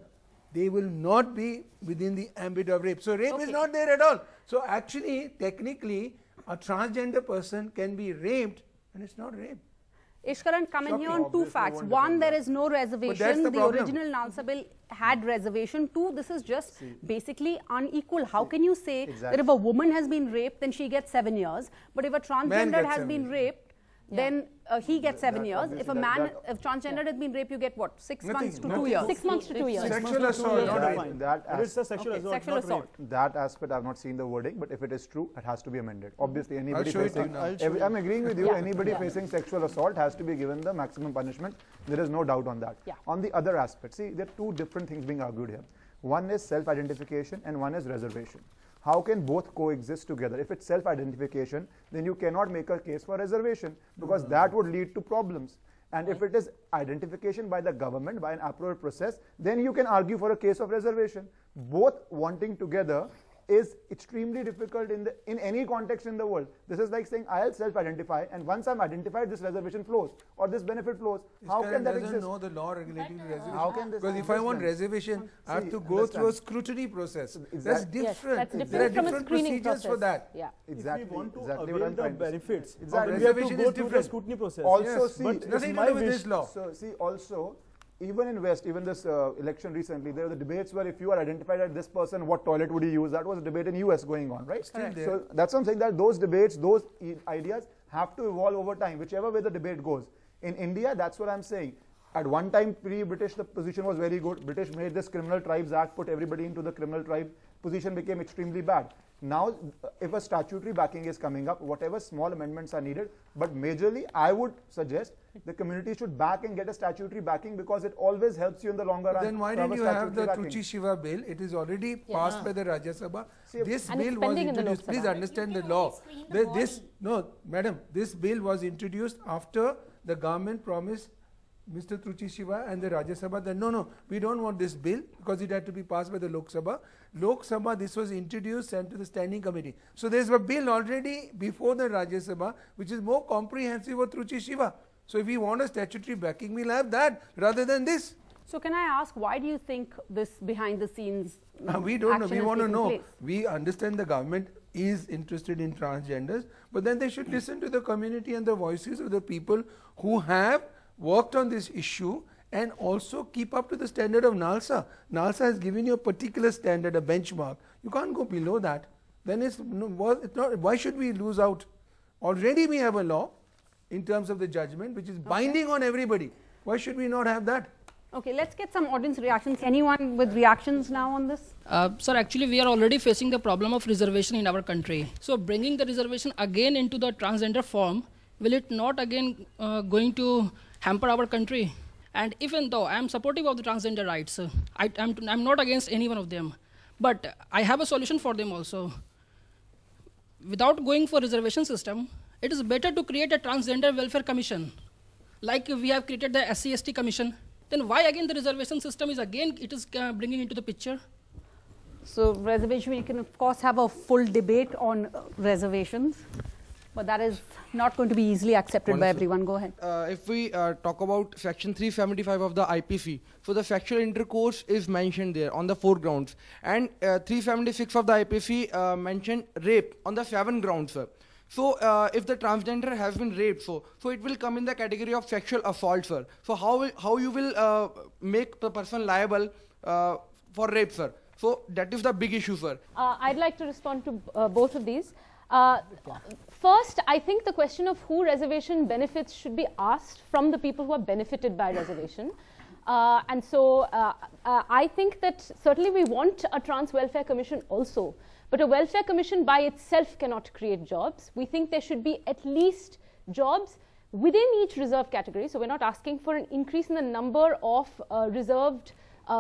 C: they will not be within the ambit of rape. So rape is not there at all. So actually, technically, a transgender person can be raped and it's not rape.
A: Ishkaran, come in here on 2 facts. One, there is no reservation.
C: the
A: The
C: problem.
A: original Nalsa bill had reservation. 2, this is just basically unequal. How can you say that if a woman has been raped, then she gets 7 years, but if a transgender
C: gets
A: has
C: 7
A: been
C: years.
A: raped, then he gets 7 years. If a
E: obviously
A: man,
E: that-
A: if transgender has been raped, you get what? 6
C: Nothing,
A: months to 2
C: nothing.
A: years.
F: 6 months to 2 years.
C: Sexual assault, not rape.
G: fine.
E: That
G: If it's a sexual
A: Okay,
G: assault,
A: sexual
G: not
A: assault.
G: rape.
E: That aspect I've not seen the wording, but if it is true, it has to be amended. Obviously, anybody
C: show it to you
E: facing,
C: now.
E: I'm agreeing with you.
F: Yeah.
E: Anybody
F: Yeah.
E: facing sexual assault has to be given the maximum punishment. There is no doubt on that.
F: Yeah.
E: On the other aspect, see, there are 2 different things being argued here. One is self-identification and one is reservation. How can both coexist together? If it's self-identification, then you cannot make a case for reservation because that would lead to problems. And if it is identification by the government, by an approval process, then you can argue for a case of reservation. Both wanting together is extremely difficult in any context in the world. This is like saying I'll self-identify, and once I'm identified, this reservation flows or this benefit flows. How can that
C: doesn't
E: exist?
C: know the law regulating the reservation.
E: How can this
C: Because if I want
E: exist
C: reservation, I have
E: See,
C: to go through a
E: understand.
C: scrutiny process. That's
E: Exactly.
F: Yes,
C: different.
F: that's
C: There are
F: different from a
C: different
F: screening
C: procedures
F: process.
C: for that.
F: Yeah.
E: Exactly.
G: If we want to
E: exactly what
G: avail
E: I'm
G: the
E: trying to say.
G: benefits,
E: Exactly.
G: then we have to
C: Reservation
G: go
C: is
G: through the
C: different.
G: scrutiny process.
E: Also,
C: Yes,
E: see,
G: but
E: it's
C: nothing to
G: my
C: do with
G: wish-
C: this law.
E: So, see, also, even in West, even this election recently, there were the debates where if you are identified as this person, what toilet would you use? That was a debate in US going on, right?
C: Still there.
E: So that's what I'm saying, that those debates, those ideas have to evolve over time, whichever way the debate goes. In India, that's what I'm saying. At one time, pre-British, the position was very good. British made this Criminal Tribes Act, put everybody into the criminal tribe. Position became extremely bad. Now, if a statutory backing is coming up, whatever small amendments are needed, but majorly, I would suggest the community should back and get a statutory backing because it always helps you in the longer run.
C: Then why didn't you have the Truchi Shiva bill? It is already passed by the Rajya Sabha. This bill was introduced. Please understand the law. No, madam, this bill was introduced after the government promised Mr. Truchi Shiva and the Rajya Sabha that no, we don't want this bill because it had to be passed by the Lok Sabha. Lok Sabha, this was introduced, sent to the standing committee. So there's a bill already before the Rajya Sabha which is more comprehensive for Truchi Shiva. So if we want a statutory backing, we'll have that rather than this.
A: So can I ask, why do you think this behind the scenes
C: we don't know. We want to know.
A: Place?
C: We understand the government is interested in transgenders, but then they should listen to the community and the voices of the people who have worked on this issue and also keep up to the standard of NALSA. NALSA has given you a particular standard, a benchmark. You can't go below that. Then it's not, why should we lose out? Already we have a law in terms of the judgment which is binding on everybody. Why should we not have that?
A: Okay, let's get some audience reactions. Anyone with reactions now on this?
J: Sir, actually we are already facing the problem of reservation in our country. So bringing the reservation again into the transgender form, will it not again going to hamper our country? And even though I am supportive of the transgender rights, I'm not against any one of them. But I have a solution for them also. Without going for reservation system, it is better to create a transgender welfare commission. Like we have created the SC/ST commission. Then why again the reservation system is again, it is bringing into the picture?
A: So reservation, we can of course have a full debate on reservations, but that is not going to be easily accepted by everyone. Go ahead.
K: If we talk about section 375 of the IPC, so the sexual intercourse is mentioned there on the 4 grounds, and 376 of the IPC mentioned rape on the 7 grounds, sir. So if the transgender has been raped, so it will come in the category of sexual assault, sir. So how you will make the person liable for rape, sir? So that is the big issue, sir.
F: I'd like to respond to both of these. First, I think the question of who reservation benefits should be asked from the people who are benefited by reservation. And so I think that certainly we want a trans welfare commission also. But a welfare commission by itself cannot create jobs. We think there should be at least jobs within each reserved category. So we're not asking for an increase in the number of reserved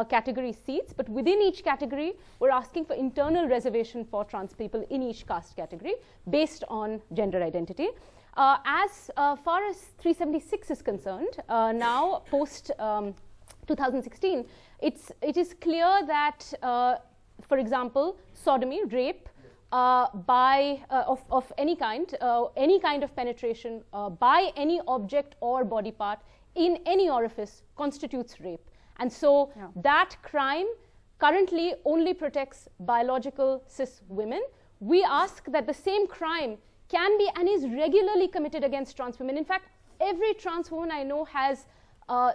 F: category seats, but within each category, we're asking for internal reservation for trans people in each caste category based on gender identity. As far as 376 is concerned, now post 2016, it is clear that for example, sodomy, rape of any kind of penetration by any object or body part in any orifice constitutes rape. And so that crime currently only protects biological cis women. We ask that the same crime can be and is regularly committed against trans women. In fact, every trans woman I know has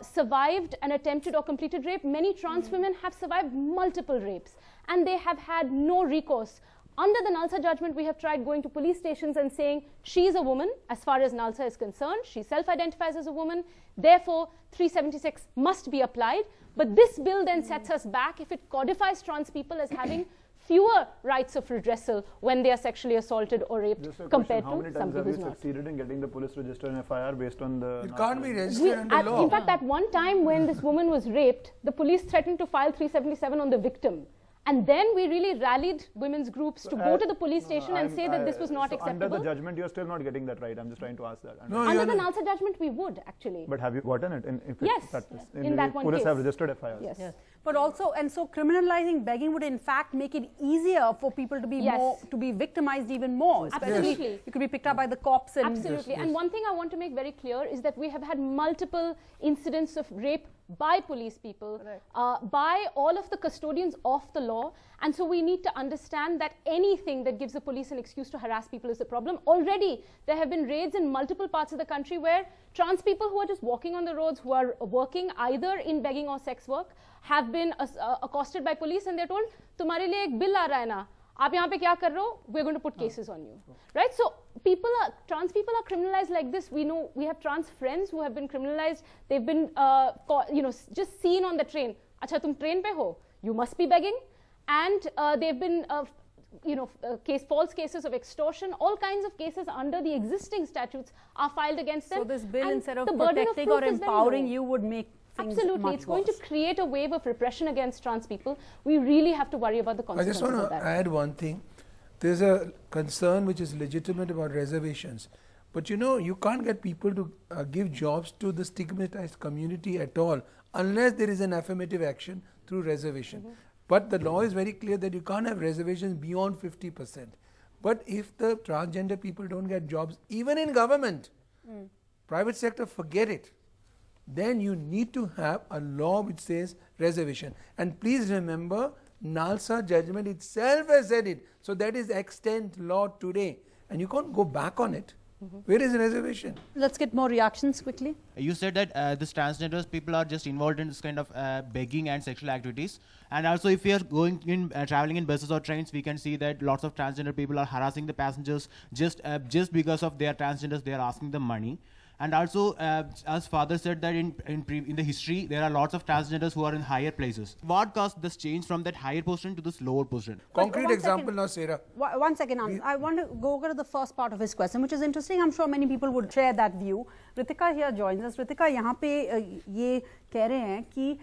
F: survived an attempted or completed rape. Many trans women have survived multiple rapes and they have had no recourse. Under the NALSA judgment, we have tried going to police stations and saying she is a woman as far as NALSA is concerned. She self-identifies as a woman. Therefore, 376 must be applied. But this bill then sets us back if it codifies trans people as having fewer rights of redressal when they are sexually assaulted or raped compared to somebody who's not. How many times have you
E: succeeded in getting the police to register an FIR based on the...
C: It can't be registered under law.
F: In fact, at one time when this woman was raped, the police threatened to file 377 on the victim. And then we really rallied women's groups to go to the police station and say that this was not acceptable.
E: Under the judgment, you're still not getting that right. I'm just trying to ask that.
F: Under the NALSA judgment, we would actually.
E: But have you gotten it?
F: Yes, in that one case.
E: Police have registered FIRs.
F: Yes.
A: But also, and so criminalizing begging would in fact make it easier for people to be more, to be victimized even more.
F: Absolutely.
A: You could be picked up by the cops. And
F: absolutely. And one thing I want to make very clear is that we have had multiple incidents of rape by police people, by all of the custodians of the law. And so we need to understand that anything that gives the police an excuse to harass people is a problem. Already, there have been raids in multiple parts of the country where trans people who are just walking on the roads, who are working either in begging or sex work, have been accosted by police and they're told, "Tumhare liye ek bill aa raha hai na, आप यहाँ पे क्या कर रहे हो? We're going to put cases on you, right? So trans people are criminalized like this. We know we have trans friends who have been criminalized. They've been, just seen on the train. अच्छा तुम train पे हो? You must be begging. And they've been, false cases of extortion. All kinds of cases under the existing statutes are filed against them.
A: So this bill,
F: and
A: instead of
F: the burden of
A: protecting
F: proof
A: or
F: is very
A: empowering
F: low.
A: you, would make things
F: Absolutely,
A: much
F: it's going
A: worse.
F: to create a wave of repression against trans people. We really have to worry about the
C: I
F: consequences
C: just want
F: of
C: to
F: that.
C: add one thing. There's a concern which is legitimate about reservations. But you can't get people to give jobs to the stigmatized community at all unless there is an affirmative action through reservation. But the law is very clear that you can't have reservations beyond 50%. But if the transgender people don't get jobs, even in government, private sector, forget it. Then you need to have a law which says reservation. And please remember, NALSA judgment itself has said it. So that is extant law today. And you can't go back on it. Where is the reservation?
A: Let's get more reactions quickly.
L: You said that this transgenders people are just involved in this kind of begging and sexual activities. And also if we are going in traveling in buses or trains, we can see that lots of transgender people are harassing the passengers just because of their transgenders, they are asking them money. And also, as father said that in the history, there are lots of transgenders who are in higher places. What caused this change from that higher position to this lower position?
C: Concrete example now, Sarah.
A: One second, I want to go over to the first part of his question, which is interesting. I'm sure many people would share that view. Ritika here joins us. Ritika, यहाँ पे ये कह रहे हैं कि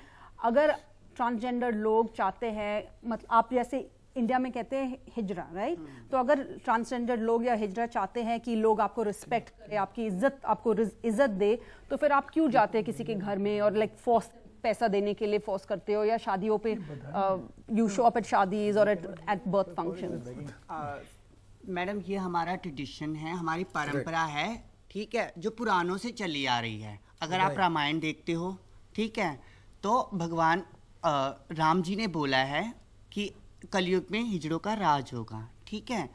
A: अगर transgender लोग चाहते हैं, मतलब आप जैसे इंडिया में कहते हैं हिजरा, राइट? तो अगर ट्रांसजेंडर लोग या हिजरा चाहते हैं कि लोग आपको रिस्पेक्ट करें, आपको इज्जत दे, तो फिर आप क्यों जाते हैं किसी के घर में और फोर्स पैसा देने के लिए फोर्स करते हो, या शादियों पे यू शो अप एट शादीज और एट बर्थ फंक्शंस?
M: मैडम, ये हमारा ट्रेडिशन है, हमारी परंपरा है, ठीक है, जो पुरानों से चली आ रही है. अगर आप रामायण देखते हो, ठीक है, तो भगवान राम जी ने बोला है कि कलयुग में हिजड़ों का राज होगा, ठीक है.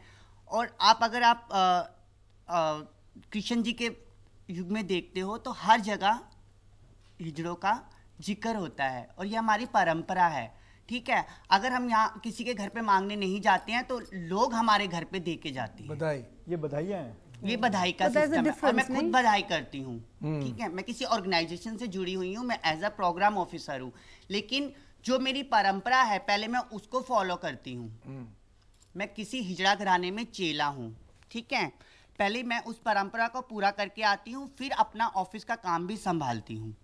M: और अगर आप कृष्ण जी के युग में देखते हो तो हर जगह हिजड़ों का जिक्र होता है और ये हमारी परंपरा है, ठीक है. अगर हम यहाँ किसी के घर पे मांगने नहीं जाते हैं तो लोग हमारे घर पे दे के जाते हैं.
C: बधाई,
G: ये बधाइयाँ हैं,
M: ये बधाई का सिस्टम है और मैं खुद बधाई करती हूँ, ठीक है. मैं किसी ऑर्गेनाइजेशन से जुड़ी हुई हूँ, मैं एज अ प्रोग्राम ऑफिसर हूँ, लेकिन जो मेरी परंपरा है पहले मैं उसको फॉलो करती हूँ. मैं किसी हिजड़ा घराने में चेला हूँ, ठीक है. पहले मैं उस परंपरा को पूरा करके आती हूँ, फिर अपना ऑफिस का काम भी संभालती हूँ.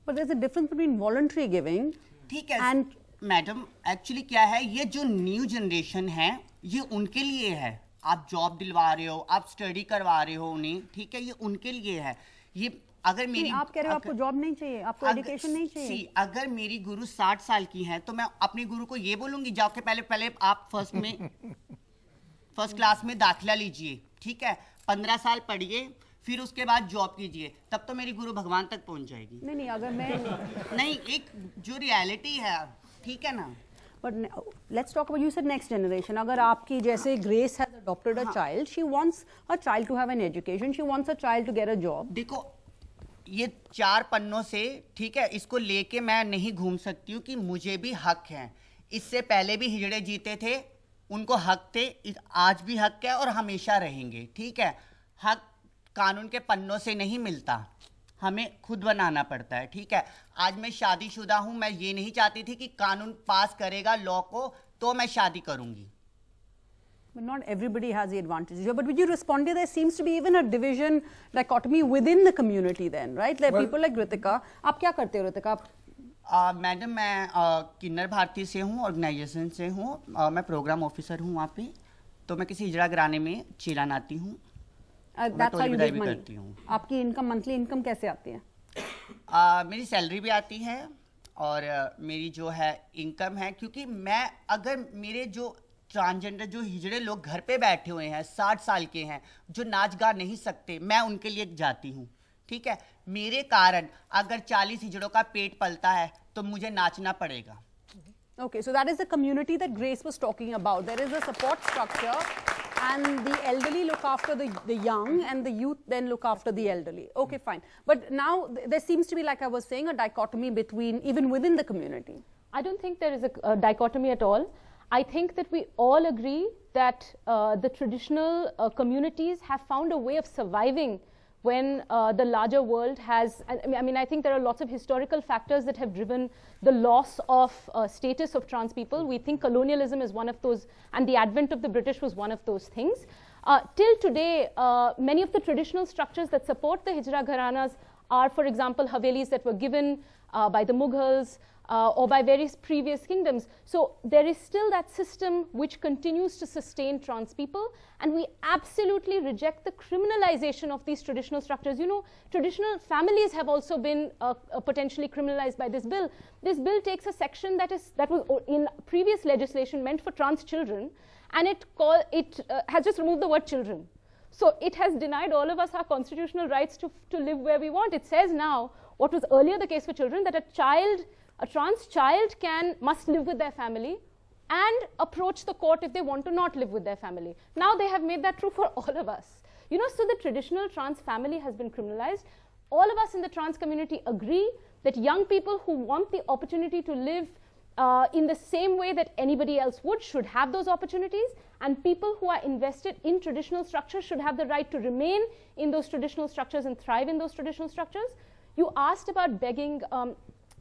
A: But there's a difference between voluntary giving,
M: ठीक है.
A: and
M: मैडम, एक्चुअली क्या है, ये जो न्यू जनरेशन है ये उनके लिए है. आप जॉब दिलवा रहे हो, आप स्टडी करवा रहे हो उन्हें, ठीक है, ये उनके लिए है. ये अगर मेरी
A: आप कह रहे हो आपको जॉब नहीं चाहिए, आपको एजुकेशन नहीं चाहिए.
M: अगर मेरी गुरु 60 साल की है तो मैं अपने गुरु को ये बोलूंगी जाओ के पहले आप फर्स्ट क्लास में दाखिला लीजिए, ठीक है, 15 साल पढ़िए, फिर उसके बाद जॉब कीजिए, तब तो मेरी गुरु भगवान तक पहुंच जाएगी.
A: नहीं, अगर मैं
M: नहीं, एक जो रियलिटी है, ठीक है ना.
A: But let's talk about, you said next generation. अगर आपकी जैसे Grace has adopted a child, she wants her child to have an education, she wants her child to get a job.
M: देखो, ये 4 पन्नों से, ठीक है, इसको लेके मैं नहीं घूम सकती हूँ कि मुझे भी हक है. इससे पहले भी हिजड़े जीते थे, उनको हक थे, आज भी हक है और हमेशा रहेंगे, ठीक है. हक कानून के पन्नों से नहीं मिलता, हमें खुद बनाना पड़ता है, ठीक है. आज मैं शादीशुदा हूँ, मैं ये नहीं चाहती थी कि कानून पास करेगा लॉ को तो मैं शादी करूंगी.
A: But not everybody has the advantages. But would you respond to there seems to be even a division, dichotomy within the community then, right? Like people like Ritika. आप क्या करते हो Ritika?
M: मैडम, मैं किन्नर भारती से हूँ, ऑर्गेनाइजेशन से हूँ, मैं प्रोग्राम ऑफिसर हूँ वहाँ पे. तो मैं किसी हिजड़ा घराने में चेला नाती हूँ.
A: That's how you make money. आपकी इनकम, मंथली इनकम कैसे आती है?
M: मेरी सैलरी भी आती है और मेरी जो है इनकम है, क्योंकि मैं अगर मेरे जो ट्रांसजेंडर जो हिजड़े लोग घर पे बैठे हुए हैं, 60 साल के हैं, जो नाच गा नहीं सकते, मैं उनके लिए जाती हूँ, ठीक है. मेरे कारण अगर 40 हिजड़ों का पेट पलता है तो मुझे नाचना पड़ेगा.
A: Okay, so that is the community that Grace was talking about. There is a support structure and the elderly look after the young and the youth then look after the elderly. Okay, fine. But now there seems to be, like I was saying, a dichotomy between, even within the community.
F: I don't think there is a dichotomy at all. I think that we all agree that the traditional communities have found a way of surviving when the larger world has, I think there are lots of historical factors that have driven the loss of status of trans people. We think colonialism is one of those, and the advent of the British was one of those things. Till today, many of the traditional structures that support the Hijra Gharanas are, for example, Havelis that were given by the Mughals, or by various previous kingdoms. So there is still that system which continues to sustain trans people, and we absolutely reject the criminalization of these traditional structures. You know, traditional families have also been potentially criminalized by this bill. This bill takes a section that was in previous legislation meant for trans children, and it has just removed the word children. So it has denied all of us our constitutional rights to live where we want. It says now, what was earlier the case for children, that a trans child must live with their family and approach the court if they want to not live with their family. Now they have made that true for all of us. You know, so the traditional trans family has been criminalized. All of us in the trans community agree that young people who want the opportunity to live in the same way that anybody else would should have those opportunities, and people who are invested in traditional structures should have the right to remain in those traditional structures and thrive in those traditional structures. You asked about begging,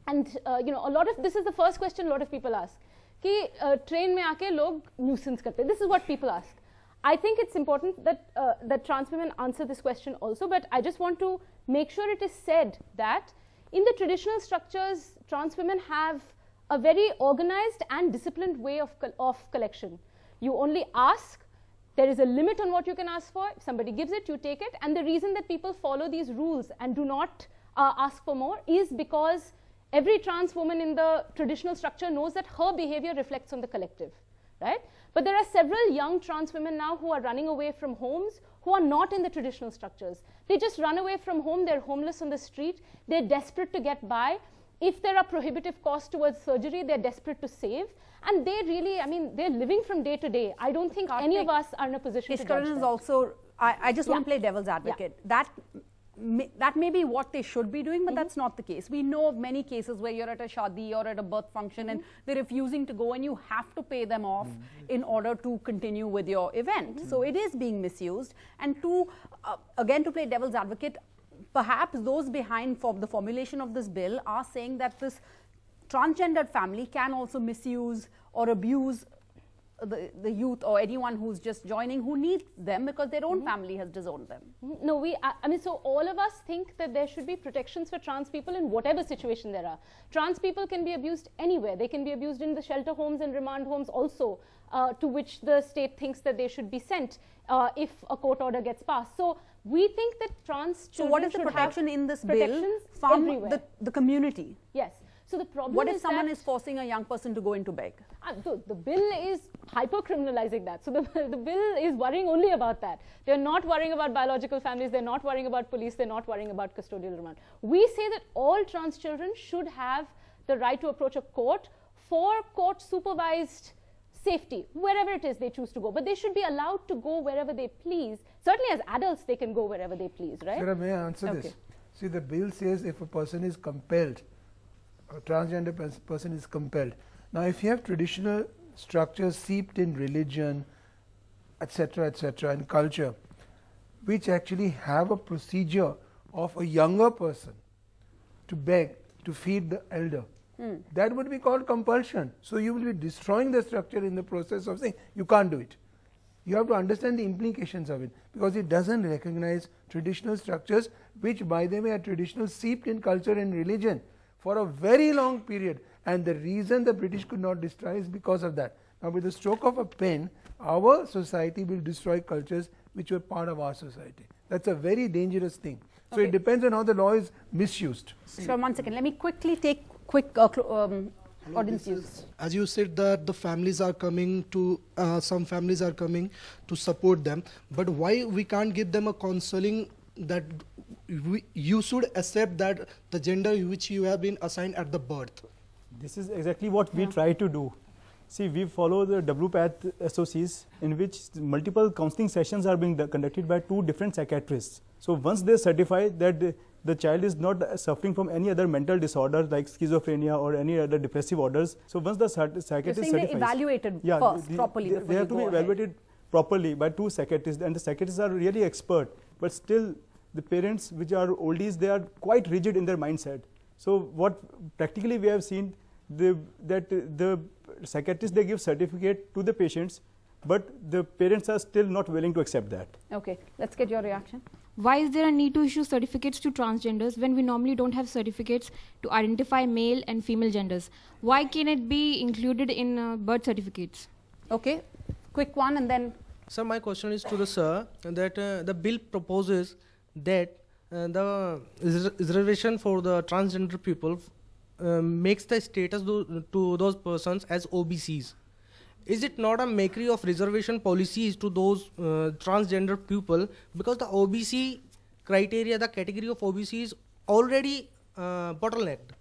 F: and you know, a lot of this is the first question a lot of people ask. Ki train mein aake log nuisance karte. This is what people ask. I think it's important that that trans women answer this question also, but I just want to make sure it is said that in the traditional structures, trans women have a very organized and disciplined way of collection. You only ask. There is a limit on what you can ask for. If somebody gives it, you take it. And the reason that people follow these rules and do not ask for more is because every trans woman in the traditional structure knows that her behavior reflects on the collective, right? But there are several young trans women now who are running away from homes who are not in the traditional structures. They just run away from home. They're homeless on the street. They're desperate to get by. If there are prohibitive costs towards surgery, they're desperate to save. And they really, I mean, they're living from day to day. I don't think any of us are in a position to judge
A: is
F: that.
A: also, I just want to play devil's advocate. That may be what they should be doing, but that's not the case. We know of many cases where you're at a shadi or at a birth function and they're refusing to go, and you have to pay them off in order to continue with your event. So it is being misused. And again, to play devil's advocate, perhaps those behind the formulation of this bill are saying that this transgendered family can also misuse or abuse the youth or anyone who's just joining who needs them because their own family has disowned them.
F: No, I mean, so all of us think that there should be protections for trans people in whatever situation there are. Trans people can be abused anywhere. They can be abused in the shelter homes and remand homes also, to which the state thinks that they should be sent if a court order gets passed. So we think that trans children
A: So what is the protection in this bill from the community?
F: Yes. So the problem
A: what if
F: is
A: someone is forcing a young person to go into beg?
F: The bill is hyper-criminalizing that. So the bill is worrying only about that. They're not worrying about biological families. They're not worrying about police. They're not worrying about custodial remand. We say that all trans children should have the right to approach a court for court-supervised safety, wherever it is they choose to go. But they should be allowed to go wherever they please. Certainly as adults, they can go wherever they please, right?
C: Sarah, may I answer this? See, the bill says if a person is compelled, a transgender person is compelled. Now, if you have traditional structures seeped in religion, etc., and culture, which actually have a procedure of a younger person to beg, to feed the elder, that would be called compulsion. So you will be destroying the structure in the process of saying you can't do it. You have to understand the implications of it, because it doesn't recognize traditional structures which, by the way, are traditional seeped in culture and religion for a very long period, and the reason the British could not destroy is because of that. Now, with the stroke of a pen, our society will destroy cultures which were part of our society. That's a very dangerous thing. So it depends on how the law is misused.
A: So 1 second, let me quickly take audience use.
N: As you said that the families are coming to, some families are coming to support them, but why we can't give them a counseling that you should accept that the gender which you have been assigned at the birth?
G: This is exactly what we try to do. See, we follow the WPATH SOCs in which multiple counseling sessions are being conducted by 2 different psychiatrists. So once they certify that the child is not suffering from any other mental disorder like schizophrenia or any other depressive orders. So once the psychiatrist certifies,
A: they're evaluated first properly.
G: They have to be evaluated properly by 2 psychiatrists, and the psychiatrists are really expert. But still, the parents, which are oldies, they are quite rigid in their mindset. So what practically we have seen, that the psychiatrists, they give certificate to the patients, but the parents are still not willing to accept that.
A: Okay, let's get your reaction.
O: Why is there a need to issue certificates to transgenders when we normally don't have certificates to identify male and female genders? Why can it be included in birth certificates?
A: Okay, quick one and then.
P: Sir, my question is to the sir that the bill proposes that the reservation for the transgender people makes the status to those persons as OBCs. Is it not a makery of reservation policies to those transgender people, because the OBC criteria, the category of OBC is already bottlenecked?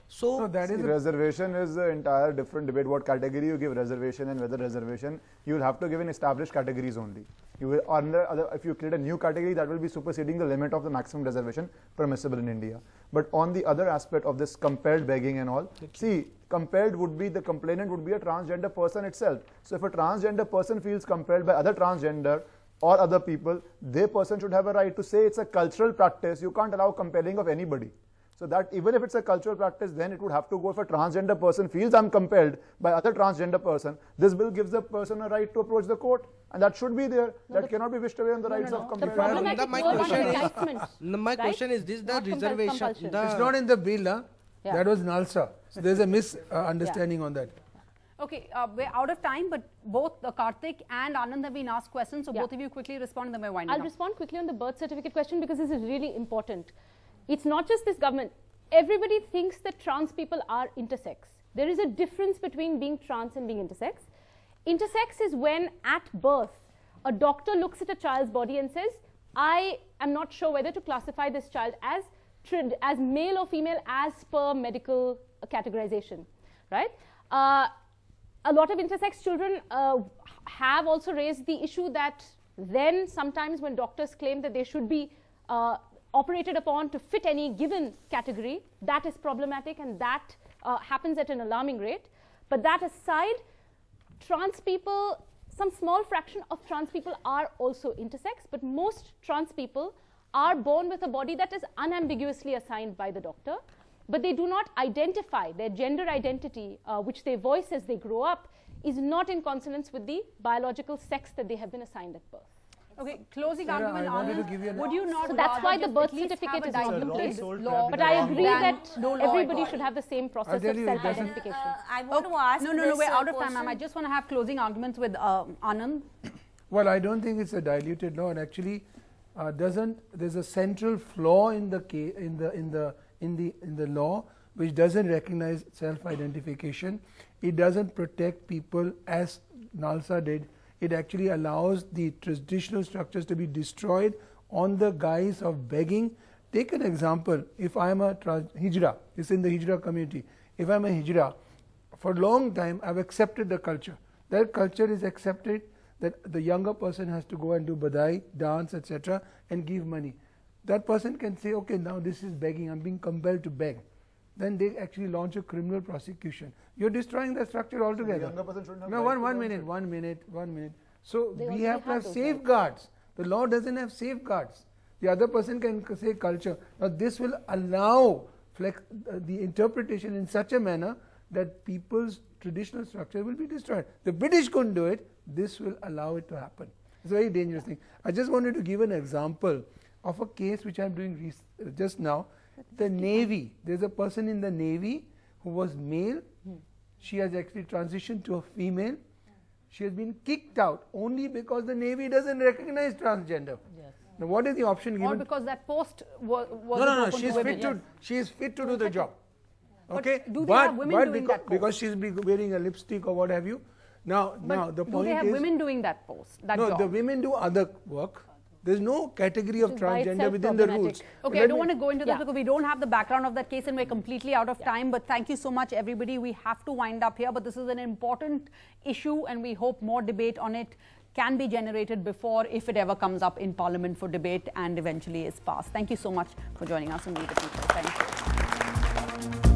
P: So
E: no, that is reservation is an entire different debate. What category you give reservation, and whether reservation you will have to give in established categories only. You will if you create a new category, that will be superseding the limit of the maximum reservation permissible in India. But on the other aspect of this compelled begging and all, see, compelled would be, the complainant would be a transgender person itself. So if a transgender person feels compelled by other transgender or other people, their person should have a right to say it's a cultural practice. You can't allow compelling of anybody. So that even if it's a cultural practice, then it would have to go. If a transgender person feels I'm compelled by other transgender person, this bill gives the person a right to approach the court, and that should be there. That cannot be wished away on the rights of compelled.
P: My question is this: the reservation.
C: It's not in the bill, huh? Yeah. That was NALSA. So there's a misunderstanding on that.
A: Okay, we're out of time, but both Karthik and Anand have been asked questions, so both of you quickly respond and then we're winding up.
F: I'll respond quickly on the birth certificate question because this is really important. It's not just this government. Everybody thinks that trans people are intersex. There is a difference between being trans and being intersex. Intersex is when at birth, a doctor looks at a child's body and says, I am not sure whether to classify this child as male or female as per medical categorization, right? A lot of intersex children have also raised the issue that then sometimes when doctors claim that they should be operated upon to fit any given category, that is problematic, and that happens at an alarming rate. But that aside, trans people, some small fraction of trans people are also intersex, but most trans people are born with a body that is unambiguously assigned by the doctor, but they do not identify their gender identity, which they voice as they grow up, is not in consonance with the biological sex that they have been assigned at birth.
A: Okay, closing argument, Anand, would you not?
F: So that's why the birth certificate is not in place. But I agree that everybody should have the same process of self-identification.
D: I want to ask.
A: No, we're out of time, ma'am. I just want to have closing arguments with Anand.
C: Well, I don't think it's a diluted law, and actually, there's a central flaw in the law which doesn't recognize self-identification. It doesn't protect people as NALSA did. It actually allows the traditional structures to be destroyed on the guise of begging. Take an example. If I am a Hijra, it's in the Hijra community. If I am a Hijra, for a long time I have accepted the culture. That culture is accepted that the younger person has to go and do badai, dance, etc. and give money. That person can say, okay, now this is begging, I'm being compelled to beg. Then they actually launch a criminal prosecution. You're destroying the structure altogether.
E: The younger person shouldn't have.
C: No, one minute. So we have to have safeguards. The law doesn't have safeguards. The other person can say culture. Now this will allow the interpretation in such a manner that people's traditional structure will be destroyed. The British couldn't do it. This will allow it to happen. It's a very dangerous thing. I just wanted to give an example of a case which I'm doing just now. The Navy, there's a person in the Navy who was male. She has actually transitioned to a female. She has been kicked out only because the Navy doesn't recognize transgender. Yes. Now what is the option given?
A: Or because that post was
C: no, she is fit to do the job. Okay,
A: but do they have women doing that post?
C: Because she's wearing a lipstick or what have you. Now the point is,
A: do they have women doing that post?
C: No, the women do other work. There's no category of transgender within the rules.
A: Okay, I don't want to go into that because we don't have the background of that case and we're completely out of time. But thank you so much, everybody. We have to wind up here. But this is an important issue and we hope more debate on it can be generated before, if it ever comes up in Parliament for debate and eventually is passed. Thank you so much for joining us on Meet the People. Thank you.